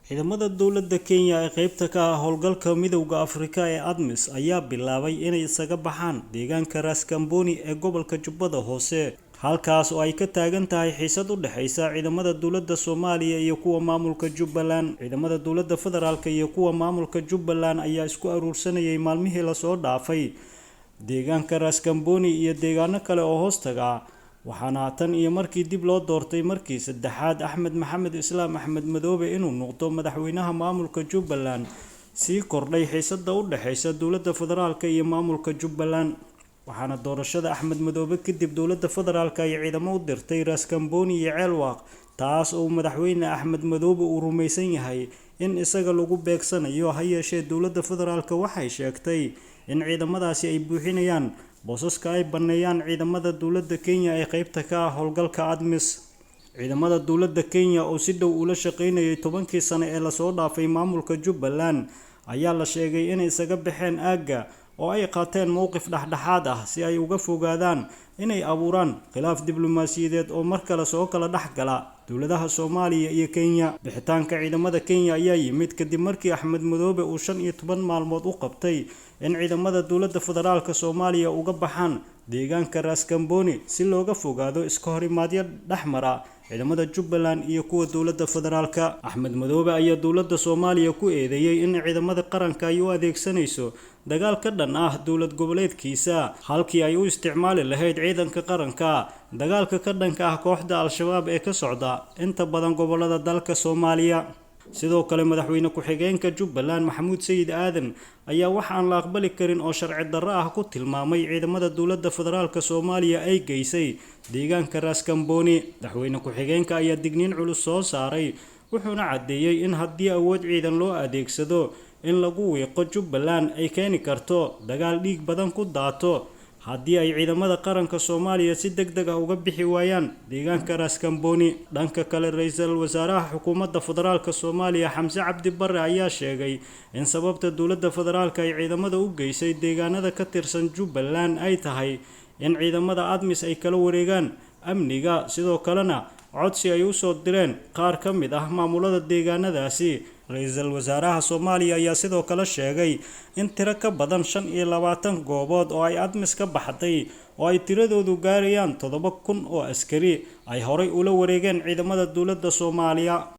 Ciidamada dowladda Kenya ee qaybta ka ah howlgalka Midowga Afrika ee ADMIS ayaa bilaabay inay isaga baxaan deegaanka Ras Kamboni ee gobolka Jubbada Hoose, halkaas oo ay ka taagan tahay xiisad u dhaxaysa ciidamada dowladda Soomaaliya iyo kuwa maamulka Jubbaland. Ciidamada dowladda federaalka iyo kuwa maamulka Jubbaland ayaa isku aruursanayay maalmihii la soo dhaafay deegaanka Ras Kamboni iyo deegaano kale oo hoostaga, waxaana tan iyo markii dib loo doortay markii saddexaad Axmed Maxamed Islaam Axmed Madoobe inuu noqdo madaxweynaha maamulka Jubbaland sii kordhay xiisadda u dhaxaysa dowladda federaalka iyo maamulka Jubbaland. waxaana doorashada Axmed Madoobe kadib dowladda federaalka ay ciidamo u dirtay Ras Kamboni iyo Ceelwaaq, taas oo madaxweyne Axmed Madoobe uu rumaysan yahay in isaga lagu beegsanayo. Ha yeeshee dowladda federaalka waxay sheegtay in ciidamadaasi ay buuxinayaan boosaska ay baneeyaan ciidamada dowladda Kenya ee qaybta ka ah howlgalka ADMIS. Ciidamada dowladda Kenya oo si dhow ula shaqeynayay 10kii sano ee la soo dhaafay maamulka Jubbaland ayaa la sheegay in isaga baxeen aagga oo ay qaateen mowqif dhexdhexaad ah si ay uga fogaadaan inay abuuraan khilaaf diblomaasiyadeed oo mar kale soo kala dhaxgala dowladaha Soomaaliya iyo Kenya. Bixitaanka ciidamada Kenya ayaa yimid kadib markii Axmed Madoobe uu 15 maalmood u qabtay in ciidamada dowladda federaalka Soomaaliya uga baxaan deegaanka Ras Kamboni si looga fogaado iska horimaadyo dhexmara ciidamada Jubbaland iyo kuwa dowladda federaalka. Axmed Madoobe ayaa dowladda Soomaaliya ku eedeeyay in ciidamada qaranka ay u adeegsanayso dagaal ka dhan ah dowlad goboleedkiisa halkii ay u isticmaali lahayd ciidanka qaranka dagaalka ka dhanka ah kooxda Al-Shabaab ee ka socda inta badan gobolada dalka Soomaaliya. sidoo kale madaxweyne ku-xigeenka Jubbaland Maxamuud Sayid Aadan ayaa wax aan la aqbali karin oo sharci darro ah ku tilmaamay ciidamada dowladda federaalka Soomaaliya ay geysay deegaanka Ras Kamboni. Madaxweyne ku-xigeenka ayaa digniin culus soo saaray, wuxuuna cadeeyay in haddii awood ciidan loo adeegsado in lagu wiiqo Jubbaland ay keeni karto dagaal dhiig badan ku daato haddii ay ciidamada qaranka Soomaaliya si degdeg ah uga bixi waayaan deegaanka Ras Kamboni. Dhanka kale, ra'iisul wasaaraha xukuumadda federaalka Soomaaliya Xamse Cabdi Barre ayaa sheegay in sababta dowladda federaalka ay ciidamada u geysay deegaanada ka tirsan Jubbaland ay tahay in ciidamada ADMIS ay kala wareegaan amniga, sidoo kalena codsi ay u soo direen qaar ka mid ah maamulada deegaanadaasi. Ra'iisul wasaaraha Soomaaliya ayaa sidoo kale sheegay in tiro ka badan 25 goobood oo ay ADMIS ka baxday oo ay tiradoodu gaarayaan 7,000 oo askari ay horay ula wareegeen ciidamada dowladda Soomaaliya.